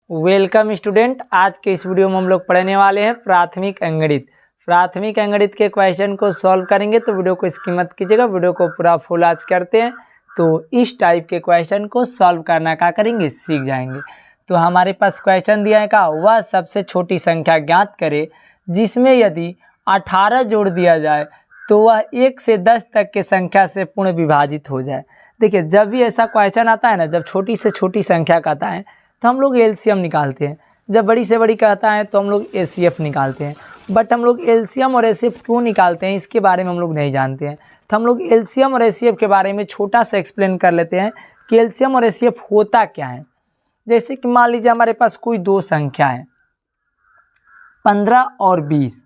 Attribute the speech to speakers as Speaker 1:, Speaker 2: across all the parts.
Speaker 1: Welcome student. आज के इस वीडियो में हम लोग पढ़ने वाले हैं प्राथमिक अंकगणित। प्राथमिक अंकगणित के क्वेश्चन को सॉल्व करेंगे, तो वीडियो को स्किप मत कीजिएगा, वीडियो को पूरा फुल आज करते हैं। तो इस टाइप के क्वेश्चन को सॉल्व करना क्या करेंगे, सीख जाएंगे। तो हमारे पास क्वेश्चन दिया है का वह सबसे छोटी संख्या ज्ञात करे जिसमें यदि 18 जोड़ दिया जाए तो वह 1 से 10 तक के संख्या से पूर्ण विभाजित हो जाए। देखिए, जब भी ऐसा क्वेश्चन आता है ना, जब छोटी से छोटी संख्या का आता है तो हम लोग एलसीएम निकालते हैं, जब बड़ी से बड़ी कहता है तो हम लोग एचसीएफ निकालते हैं। बट हम लोग एलसीएम और एचसीएफ क्यों निकालते हैं इसके बारे में हम लोग नहीं जानते हैं। तो हम लोग एलसीएम और एचसीएफ के बारे में छोटा सा एक्सप्लेन कर लेते हैं कि एलसीएम और एचसीएफ होता क्या है। जैसे कि मान लीजिए हमारे पास कोई दो संख्या है 15 और 20,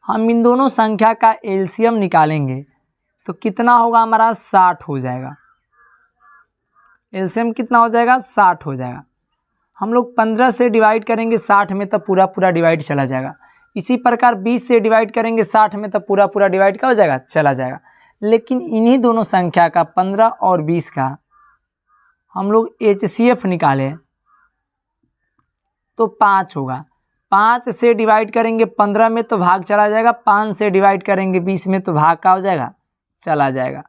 Speaker 1: हम इन दोनों संख्या का एलसीएम निकालेंगे तो कितना होगा, हमारा 60 हो जाएगा। एलसीएम कितना हो जाएगा, 60 हो जाएगा। हम लोग 15 से डिवाइड करेंगे 60 में तो पूरा पूरा डिवाइड चला जाएगा। इसी प्रकार 20 से डिवाइड करेंगे 60 में तो पूरा पूरा डिवाइड क्या हो जाएगा, चला जाएगा। लेकिन इन्हीं दोनों संख्या का 15 और 20 का हम लोग एचसीएफ निकालें तो 5 होगा। 5 से डिवाइड करेंगे 15 में तो भाग चला जाएगा, 5 से डिवाइड करेंगे 20 में तो भाग क्या हो जाएगा, चला जाएगा।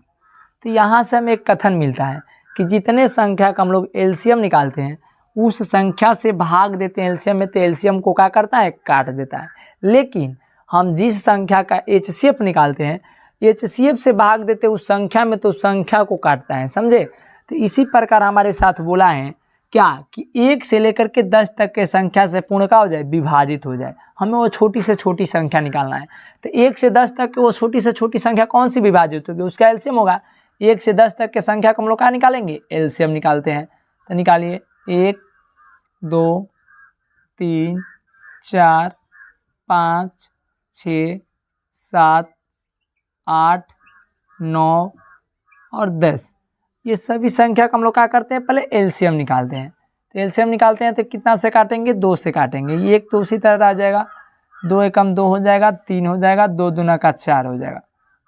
Speaker 1: तो यहाँ से हमें एक कथन मिलता है कि जितने संख्या का हम लोग एलसीएम निकालते हैं उस संख्या से भाग देते हैं एलसीएम में, तो एलसीएम को क्या करता है, काट देता है। लेकिन हम जिस संख्या का एचसीएफ निकालते हैं, एचसीएफ से भाग देते हैं उस संख्या में, तो उस संख्या को काटता है, समझे। तो इसी प्रकार हमारे साथ बोला है क्या कि 1 से लेकर के 10 तक के संख्या से पूर्ण का हो जाए, विभाजित हो जाए। हमें वो छोटी से छोटी संख्या निकालना है। तो 1 से 10 तक वो छोटी से छोटी संख्या कौन सी विभाजित होगी, उसका एलसीएम होगा। 1 से 10 तक के संख्या को हम लोग क्या निकालेंगे, एलसीएम निकालते हैं। तो निकालिए, 1 2 3 4 5 6 7 8 9 और 10, ये सभी संख्या का हम लोग क्या करते हैं, पहले एलसीएम निकालते हैं। तो एलसीएम निकालते हैं तो कितना से काटेंगे, 2 से काटेंगे। ये एक तो उसी तरह आ जाएगा, 2 एकम 2 हो जाएगा, 3 हो जाएगा, 2 दूना का 4 हो जाएगा,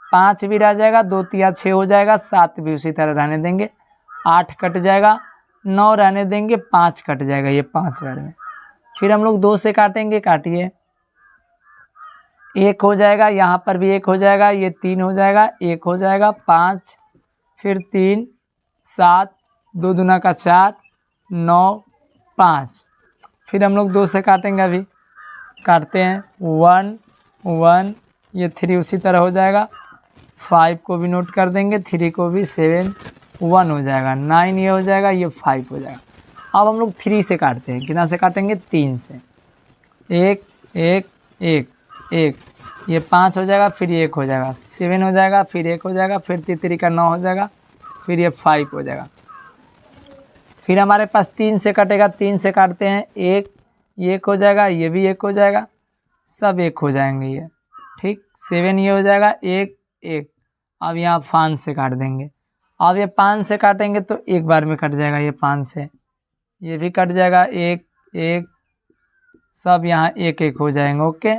Speaker 1: 5 भी रह जाएगा, 2 तिया 6 हो जाएगा, 7 भी उसी तरह रहने देंगे, 8 कट जाएगा, 9 रहने देंगे, 5 कट जाएगा, ये 5 बार में। फिर हम लोग 2 से काटेंगे, काटिए, 1 हो जाएगा, यहाँ पर भी 1 हो जाएगा, ये 3 हो जाएगा, 1 हो जाएगा, 5 फिर 3 7 2 दूना का 4 9 5। फिर हम लोग 2 से काटेंगे, अभी काटते हैं, 1 1, ये 3 उसी तरह हो जाएगा, 5 को भी नोट कर देंगे, 3 को भी, 7 1 हो जाएगा, 9 ये हो जाएगा, ये 5 हो जाएगा। अब हम लोग 3 से काटते हैं, कितना से काटेंगे, 3 से, 1 1 1 1, ये 5 हो जाएगा, फिर ये 1 हो जाएगा, 7 हो जाएगा, फिर 1 हो जाएगा, फिर 3 का 9 हो जाएगा, फिर ये 5 हो जाएगा। फिर हमारे पास 3 से कटेगा, 3 से काटते हैं, 1 ये 1 हो जाएगा, ये भी 1 हो जाएगा, सब 1 हो जाएंगे ये, ठीक। 7 ये हो जाएगा, 1 1। अब यहाँ 5 से काट देंगे। अब ये 5 से काटेंगे तो एक बार में कट जाएगा, ये 5 से, ये भी कट जाएगा, 1 1, सब यहाँ 1 1 हो जाएंगे, ओके।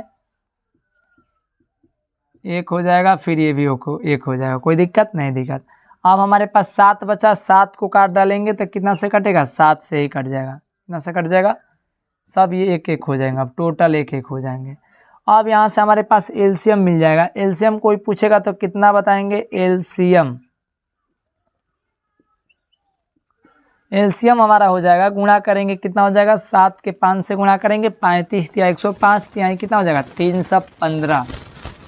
Speaker 1: 1 हो जाएगा, फिर ये भी 1 हो जाएगा, कोई दिक्कत नहीं, दिक्कत। अब हमारे पास 7 बचा, 7 को काट डालेंगे तो कितना से कटेगा, 7 से ही कट जाएगा, कितना से कट जाएगा, सब ये 1 1 हो जाएंगे, अब टोटल 1 1 हो जाएंगे। अब यहाँ से हमारे पास एलसीएम मिल जाएगा। एलसीएम कोई पूछेगा तो कितना बताएंगे, एलसीएम हमारा हो जाएगा, गुणा करेंगे कितना हो जाएगा, 7 के 5 से गुणा करेंगे, 35 तिया 105 तिहाई कितना हो जाएगा, 315।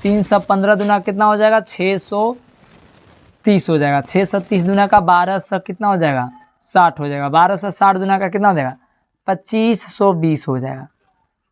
Speaker 1: 315 दुना कितना हो जाएगा, 630 हो जाएगा। 630 दुना का 1200 कितना हो जाएगा, 60 हो जाएगा। 1260 दुना का कितना हो जाएगा, 2520 हो जाएगा।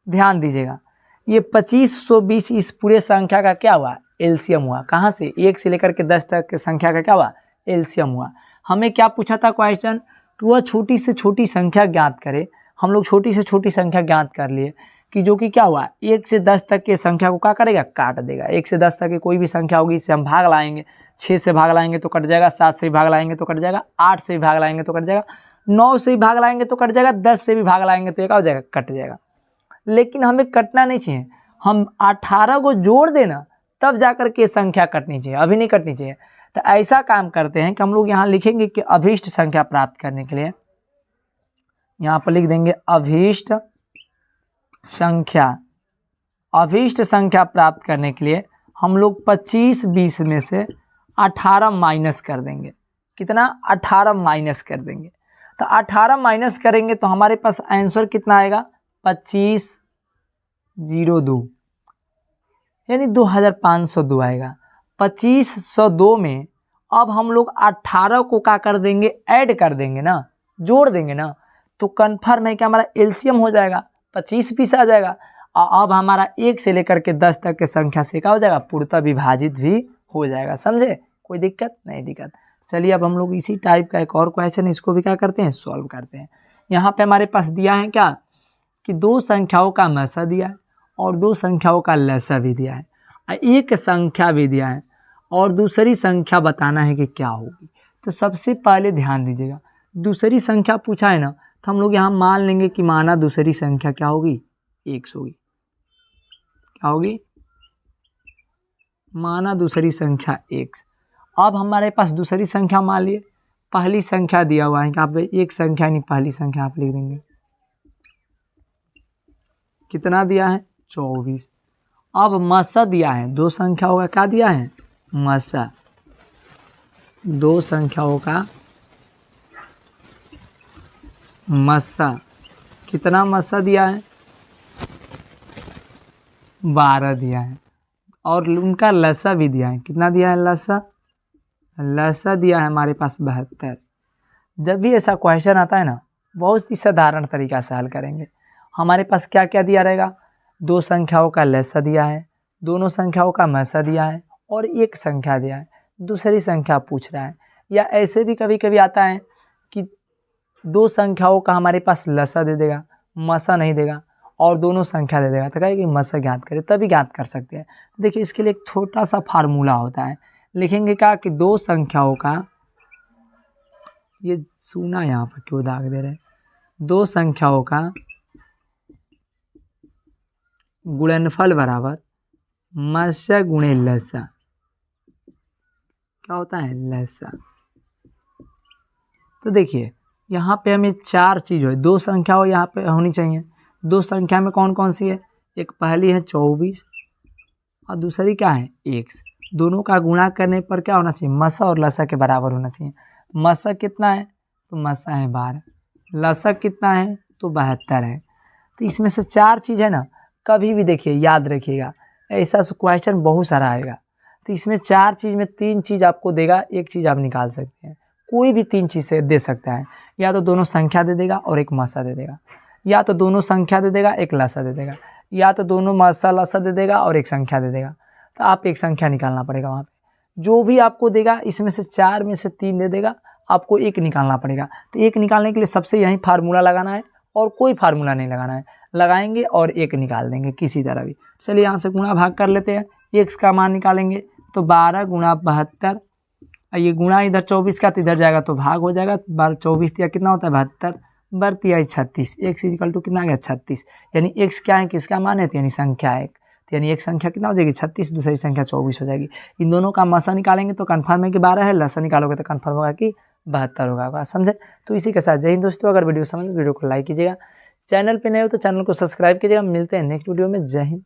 Speaker 1: ध्यान दीजिएगा, ये 2520 इस पूरे संख्या का क्या हुआ, एलसीएम हुआ। कहाँ से, 1 से लेकर के 10 तक के संख्या का क्या हुआ, एलसीएम हुआ। हमें क्या पूछा था क्वेश्चन, तो वह छोटी से छोटी संख्या ज्ञात करे। हम लोग छोटी से छोटी संख्या ज्ञात कर लिए कि जो कि क्या हुआ, 1 से 10 तक के संख्या को क्या करेगा, काट देगा। 1 से 10 तक की कोई भी संख्या होगी, इससे हम भाग लाएंगे, 6 से भाग लाएंगे तो कट जाएगा, 7 से भी भाग लाएंगे तो कट जाएगा, 8 से भी भाग लाएंगे तो कट जाएगा, 9 से भी भाग लाएंगे तो कट जाएगा, 10 से भी भाग लाएंगे तो क्या हो जाएगा, कट जाएगा। लेकिन हमें कटना नहीं चाहिए, हम 18 को जोड़ देना तब जाकर के संख्या कटनी चाहिए, अभी नहीं कटनी चाहिए। तो ऐसा काम करते हैं कि हम लोग यहाँ लिखेंगे कि अभीष्ट संख्या प्राप्त करने के लिए यहाँ पर लिख देंगे अभीष्ट संख्या। अभीष्ट संख्या प्राप्त करने के लिए हम लोग 25 20 में से 18 माइनस कर देंगे। कितना? 18 माइनस कर देंगे। तो 18 माइनस करेंगे तो हमारे पास आंसर कितना आएगा? 2502 यानी 2502 आएगा। 2502 में अब हम लोग 18 को क्या कर देंगे? ऐड कर देंगे ना, जोड़ देंगे ना, तो कन्फर्म है कि हमारा एलसीएम हो जाएगा, 25 20 आ जाएगा। और अब हमारा 1 से लेकर के 10 तक के संख्या से क्या हो जाएगा? पूर्णतः विभाजित भी हो जाएगा। समझे? कोई दिक्कत नहीं? दिक्कत। चलिए अब हम लोग इसी टाइप का एक और क्वेश्चन, इसको भी क्या करते हैं? सॉल्व करते हैं। यहाँ पे हमारे पास दिया है क्या कि 2 संख्याओं का मसा दिया है और 2 संख्याओं का लसा भी दिया है, एक संख्या भी दिया है और दूसरी संख्या बताना है कि क्या होगी। तो सबसे पहले ध्यान दीजिएगा, दूसरी संख्या पूछा है ना, तो हम लोग यहाँ मान लेंगे कि माना दूसरी संख्या क्या होगी? x होगी। क्या होगी? माना दूसरी संख्या x। अब हमारे पास दूसरी संख्या मान लिए, पहली संख्या दिया हुआ है, यहाँ पे एक संख्या नहीं पहली संख्या आप लिख देंगे। कितना दिया है? 24। अब मसा दिया है, 2 संख्याओं का क्या दिया है? मसा। 2 संख्याओं का मसा। कितना मसा दिया है? 12 दिया है। और उनका लसा भी दिया है। कितना दिया है? लसा। लसा दिया है हमारे पास 72। जब भी ऐसा क्वेश्चन आता है ना, बहुत ही साधारण तरीका से हल करेंगे। हमारे पास क्या क्या दिया रहेगा? 2 संख्याओं का लसा दिया है, दोनों संख्याओं का मसा दिया है और एक संख्या दिया है, दूसरी संख्या पूछ रहा है। या ऐसे भी कभी कभी आता है कि 2 संख्याओं का हमारे पास लसा दे देगा, मसा नहीं देगा, और दोनों संख्या दे देगा, तो कहेगा कि मसा ज्ञात करें, तभी ज्ञात कर सकते हैं। देखिए इसके लिए एक छोटा सा फार्मूला होता है। लिखेंगे क्या कि 2 संख्याओं का, ये सुना यहाँ पर क्यों दाग दे रहे हैं, 2 संख्याओं का गुणनफल बराबर मसा गुणे लसा। क्या होता है? लसा। तो देखिए यहाँ पे हमें 4 चीज़ हो, 2 संख्या हो यहाँ पे होनी चाहिए। 2 संख्या में कौन कौन सी है? एक पहली है 24 और दूसरी क्या है? x। दोनों का गुणा करने पर क्या होना चाहिए? मसा और लसा के बराबर होना चाहिए। मसा कितना है? तो मसा है 12। लसा कितना है? तो 72 है। तो इसमें से 4 चीज़ है ना, कभी भी देखिए याद रखिएगा, ऐसा क्वेश्चन बहुत सारा आएगा। तो इसमें 4 चीज़ में 3 चीज़ आपको देगा, एक चीज़ आप निकाल सकते हैं। कोई भी 3 चीज़ से दे सकता है, या तो दोनों संख्या दे देगा और एक मसा दे देगा, या तो दोनों संख्या दे देगा एक लसा दे देगा, या तो दोनों मसा लसा दे देगा और एक संख्या दे देगा। तो आप एक संख्या निकालना पड़ेगा वहाँ पे। जो भी आपको देगा इसमें से 4 में से 3 दे देगा, आपको एक निकालना पड़ेगा। तो एक निकालने के लिए सबसे यही फार्मूला लगाना है और कोई फार्मूला नहीं लगाना है, लगाएंगे और एक निकाल देंगे किसी तरह भी। चलिए यहाँ से गुणा भाग कर लेते हैं। x का मान निकालेंगे तो 12 गुणा 72, ये गुणा इधर 24 का तो इधर जाएगा तो भाग हो जाएगा। 12 24 दिया कितना होता है? 72। बढ़ती है 36। x इक्वल टू कितना आ गया? 36। यानी x क्या है? किसका मान है? तो यानी संख्या एक। तो यानी एक संख्या कितना हो जाएगी? 36, दूसरी संख्या 24 हो जाएगी। इन दोनों का मसा निकालेंगे तो कन्फर्म है कि 12 है, लसा निकालोगे तो कन्फर्म होगा कि 72 होगा। समझे? तो इसी के साथ जय हिंद दोस्तों। अगर वीडियो समझ वीडियो को लाइक कीजिएगा, चैनल पे नए हो तो चैनल को सब्सक्राइब कीजिएगा। मिलते हैं नेक्स्ट वीडियो में। जय हिंद।